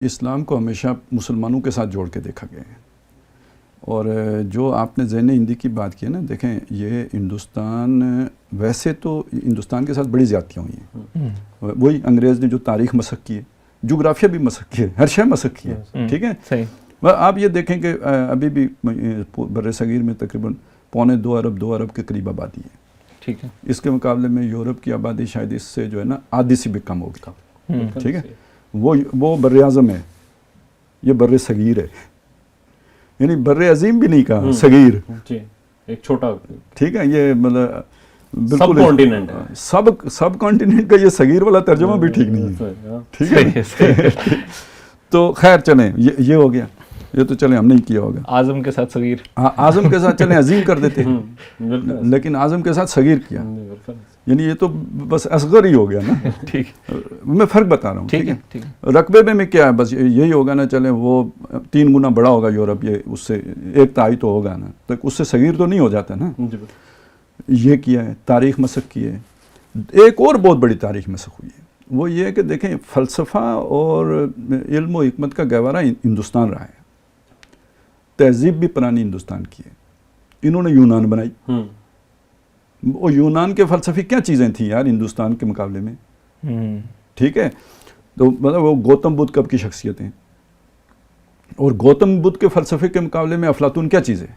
اسلام کو ہمیشہ مسلمانوں کے ساتھ جوڑ کے دیکھا گیا ہے، اور جو آپ نے ذہن ہندی کی بات کی ہے نا، دیکھیں یہ ہندوستان ویسے تو ہندوستان کے ساتھ بڑی زیادتیاں ہوئی ہیں، وہی انگریز نے جو تاریخ مسخ کی ہے، جغرافیہ بھی مسخ کی ہے، ہر شے مسخ کی ہے، ٹھیک ہے۔ آپ یہ دیکھیں کہ ابھی بھی بر صغیر میں تقریباً 2.25 ارب کے قریب آبادی ہے، ٹھیک ہے۔ اس کے مقابلے میں یورپ کی آبادی شاید اس سے جو ہے نا آدھی سے بھی کم ہوگی، ٹھیک ہے۔ وہ بر اعظم ہے، یہ بر صغیر ہے، یعنی بر عظیم بھی نہیں کہا، صغیر، ایک چھوٹا، ٹھیک ہے۔ یہ مطلب سب کانٹیننٹ ہے، سب کانٹیننٹ کا یہ صغیر والا ترجمہ بھی ٹھیک نہیں ہے، ٹھیک ہے۔ تو خیر چلیں، یہ ہو گیا، یہ تو چلیں ہم نہیں کیا ہوگا۔ اعظم کے ساتھ صغیر، ہاں اعظم کے ساتھ چلیں عظیم کر دیتے ہیں، لیکن اعظم کے ساتھ صغیر کیا، یعنی یہ تو بس اصغر ہی ہو گیا نا، ٹھیک۔ میں فرق بتا رہا ہوں، ٹھیک ہے۔ رقبے میں کیا ہے، بس یہی ہوگا نا، چلیں وہ 3 گنا بڑا ہوگا یورپ، یہ اس سے ایک تہائی تو ہوگا نا، تو اس سے صغیر تو نہیں ہو جاتا نا۔ یہ کیا ہے، تاریخ مسخ کی ہے۔ ایک اور بہت بڑی تاریخ مسخ ہوئی ہے، وہ یہ ہے کہ دیکھیں فلسفہ اور علم و حکمت کا گہوارہ ہندوستان رہا ہے، تہذیب بھی پرانی ہندوستان کی ہے، انہوں نے یونان بنائی، وہ یونان کے فلسفی کیا چیزیں تھیں یار ہندوستان کے مقابلے میں، ٹھیک ہے۔ تو مطلب وہ گوتم بدھ کب کی شخصیتیں، اور گوتم بدھ کے فلسفے کے مقابلے میں افلاطون کیا چیز ہے،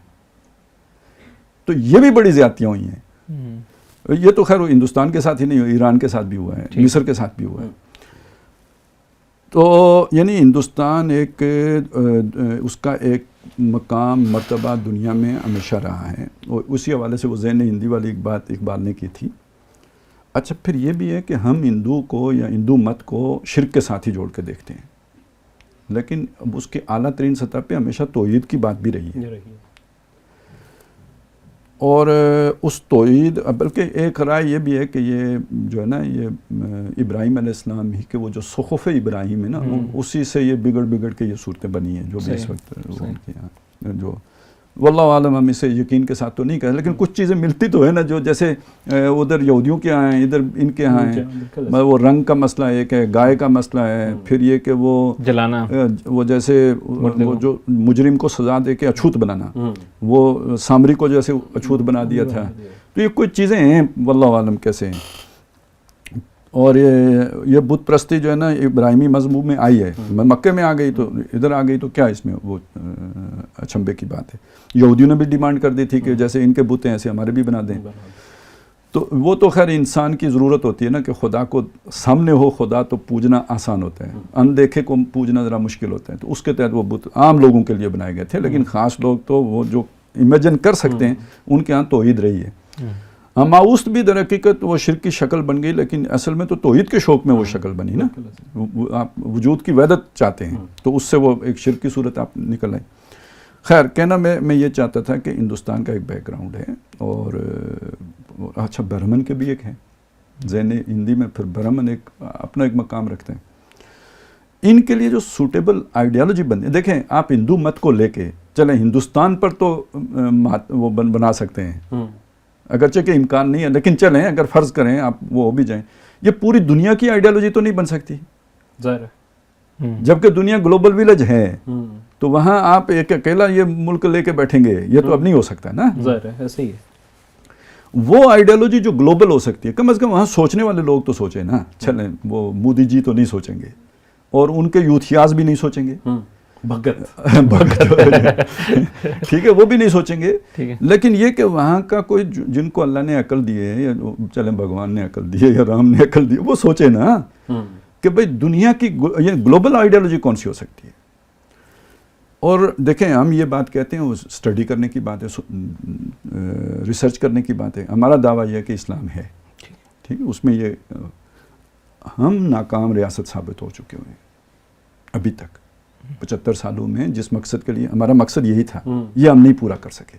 تو یہ بھی بڑی زیادتیاں ہوئی ہیں۔ یہ تو خیر ہندوستان کے ساتھ ہی نہیں ہوا، ایران کے ساتھ بھی ہوا ہے، مصر کے ساتھ بھی ہوا ہے۔ تو یعنی ہندوستان ایک اس کا ایک مقام مرتبہ دنیا میں ہمیشہ رہا ہے، اور اسی حوالے سے وہ ذہن ہندی والی ایک بات اقبال نے کی تھی۔ اچھا پھر یہ بھی ہے کہ ہم ہندو کو یا ہندو مت کو شرک کے ساتھ ہی جوڑ کے دیکھتے ہیں، لیکن اب اس کے اعلیٰ ترین سطح پہ ہمیشہ توحید کی بات بھی رہی ہے، اور اس توحید، بلکہ ایک رائے یہ بھی ہے کہ یہ جو ہے نا، یہ ابراہیم علیہ السلام ہی کے وہ جو صحف ابراہیم ہے نا، اسی سے یہ بگڑ کے یہ صورتیں بنی ہیں جو بھی اس وقت ان کے یہاں، جو واللہ عالم ہم اسے یقین کے ساتھ تو نہیں کہیں، لیکن کچھ چیزیں ملتی تو ہے نا، جو جیسے ادھر یہودیوں کے یہاں ہیں، ادھر ان کے یہاں ہیں، وہ رنگ کا مسئلہ ایک ہے، گائے کا مسئلہ ہے، پھر یہ کہ وہ جلانا، وہ جیسے وہ جو مجرم کو سزا دے کے اچھوت بنانا، وہ سامری کو جیسے اچھوت بنا دیا تھا، تو یہ کچھ چیزیں ہیں واللہ عالم کیسے ہیں۔ اور یہ بت پرستی جو ہے نا ابراہیمی مذہب میں آئی ہے، مکے میں آ گئی تو ادھر آ گئی، تو کیا اس میں وہ اچھمبے کی بات ہے۔ یہودیوں نے بھی ڈیمانڈ کر دی تھی کہ جیسے ان کے بت ہیں ایسے ہمارے بھی بنا دیں، تو وہ تو خیر انسان کی ضرورت ہوتی ہے نا کہ خدا کو سامنے ہو، خدا تو پوجنا آسان ہوتا ہے، اندیکھے کو پوجنا ذرا مشکل ہوتا ہے، تو اس کے تحت وہ بت عام لوگوں کے لیے بنائے گئے تھے، لیکن خاص لوگ تو وہ جو امیجن کر سکتے ہیں ان کے ہاں توحید رہی ہے۔ ماؤست بھی در حقیقت وہ شرک کی شکل بن گئی، لیکن اصل میں تو توحید کے شوق میں وہ شکل بنی نا، آپ وجود کی وحدت چاہتے ہیں، تو اس سے وہ ایک شرک کی صورت آپ نکل آئی۔ خیر کہنا میں یہ چاہتا تھا کہ ہندوستان کا ایک بیک گراؤنڈ ہے، اور اچھا برہمن کے بھی ایک ہے ذہن ہندی میں، پھر برہمن ایک اپنا ایک مقام رکھتے ہیں، ان کے لیے جو سوٹیبل آئیڈیالوجی بنتی ہے۔ دیکھیں آپ ہندو مت کو لے کے چلیں، ہندوستان پر تو وہ بنا سکتے ہیں، اگرچہ کہ امکان نہیں ہے، لیکن چلیں اگر فرض کریں آپ وہ ہو بھی جائیں، یہ پوری دنیا کی آئیڈیالوجی تو نہیں بن سکتی، جبکہ دنیا گلوبل ویلیج ہے، تو وہاں آپ ایک اکیلا یہ ملک لے کے بیٹھیں گے، یہ تو اب نہیں ہو سکتا نا، ایسے ہی ہے۔ وہ آئیڈیالوجی جو گلوبل ہو سکتی ہے، کم از کم وہاں سوچنے والے لوگ تو سوچیں نا، چلیں وہ مودی جی تو نہیں سوچیں گے، اور ان کے یوتھیاز بھی نہیں سوچیں گے، بھگت ٹھیک ہے، وہ بھی نہیں سوچیں گے، لیکن یہ کہ وہاں کا کوئی جن کو اللہ نے عقل دی ہے، یا چلیں بھگوان نے عقل دی ہے یا رام نے عقل دی ہے، وہ سوچے نا کہ بھئی دنیا کی گلوبل آئیڈیالوجی کون سی ہو سکتی ہے۔ اور دیکھیں ہم یہ بات کہتے ہیں، وہ اسٹڈی کرنے کی بات ہے، ریسرچ کرنے کی بات ہے، ہمارا دعویٰ یہ ہے کہ اسلام ہے، ٹھیک ہے، اس میں یہ ہم ناکام ریاست ثابت ہو چکے ہوئے ہیں ابھی تک 75 سالوں میں، جس مقصد کے لیے ہمارا مقصد یہی تھا، یہ ہم نہیں پورا کر سکے۔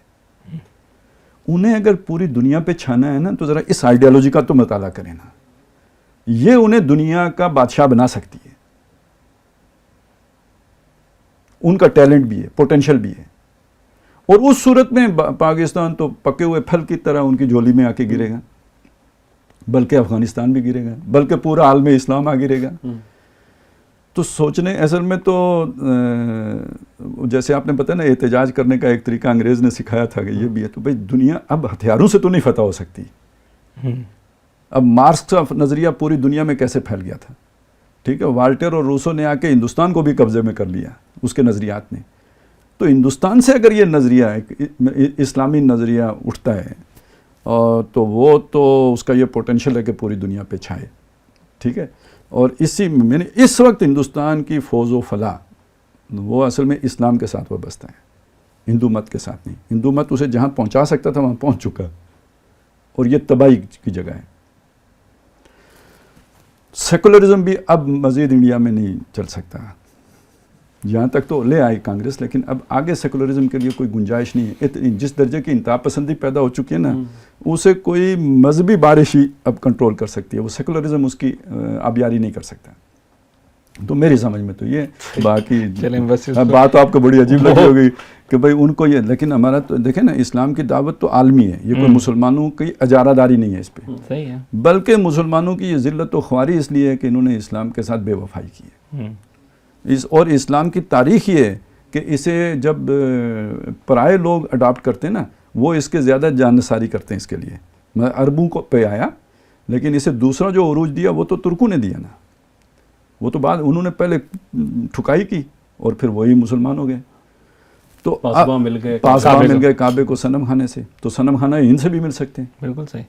انہیں اگر پوری دنیا پہ چھانا ہے نا، تو ذرا اس آئیڈیالوجی کا تو مطالعہ کریں نا، یہ انہیں دنیا کا بادشاہ بنا سکتی ہے، ان کا ٹیلنٹ بھی ہے، پوٹینشل بھی ہے، اور اس صورت میں پاکستان تو پکے ہوئے پھل کی طرح ان کی جھولی میں آ کے گرے گا، بلکہ افغانستان بھی گرے گا، بلکہ پورا عالم اسلام آ گرے گا۔ تو سوچنے اصل میں تو جیسے آپ نے پتہ نا احتجاج کرنے کا ایک طریقہ انگریز نے سکھایا تھا کہ یہ بھی ہے، تو بھائی دنیا اب ہتھیاروں سے تو نہیں فتح ہو سکتی. اب مارکس کا نظریہ پوری دنیا میں کیسے پھیل گیا تھا، ٹھیک ہے، والٹر اور روسو نے آ کے ہندوستان کو بھی قبضے میں کر لیا اس کے نظریات نے. تو ہندوستان سے اگر یہ نظریہ اسلامی نظریہ اٹھتا ہے اور تو وہ تو اس کا یہ پوٹینشیل ہے کہ پوری دنیا پہ چھائے، ٹھیک ہے. اور اسی میں نے اس وقت ہندوستان کی فوز و فلاح وہ اصل میں اسلام کے ساتھ وابستہ ہے، ہندو مت کے ساتھ نہیں. ہندو مت اسے جہاں پہنچا سکتا تھا وہاں پہنچ چکا، اور یہ تباہی کی جگہ ہے. سیکولرزم بھی اب مزید انڈیا میں نہیں چل سکتا، یہاں تک تو لے آئی کانگریس، لیکن اب آگے سیکولرزم کے لیے کوئی گنجائش نہیں ہے. جس درجے کی انتہا پسندی پیدا ہو چکی ہے نا، اسے کوئی مذہبی بارش ہی اب کنٹرول کر سکتی ہے، وہ سیکولرزم اس کی آبیاری نہیں کر سکتا. تو میری سمجھ میں تو یہ باقی بات تو آپ کو بڑی عجیب لگی ہوگی کہ بھائی ان کو یہ، لیکن ہمارا تو دیکھیں نا اسلام کی دعوت تو عالمی ہے، یہ کوئی مسلمانوں کی اجارہ داری نہیں ہے اس پہ، صحیح ہے، بلکہ مسلمانوں کی یہ ذلت و خواری اس لیے ہے کہ انہوں نے اسلام کے ساتھ بے وفائی کی ہے. اور اسلام کی تاریخ یہ ہے کہ اسے جب پرائے لوگ اڈاپٹ کرتے ہیں نا، وہ اس کے زیادہ جانصاری کرتے ہیں اس کے لیے. عربوں کو پہ آیا، لیکن اسے دوسرا جو عروج دیا وہ تو ترکوں نے دیا نا، وہ تو بعد انہوں نے پہلے ٹھکائی کی اور پھر وہی مسلمان ہو گئے. تو پاسباں مل گئے کعبے کو صنم خانے سے، تو صنم خانہ ان سے بھی مل سکتے ہیں. بالکل صحیح.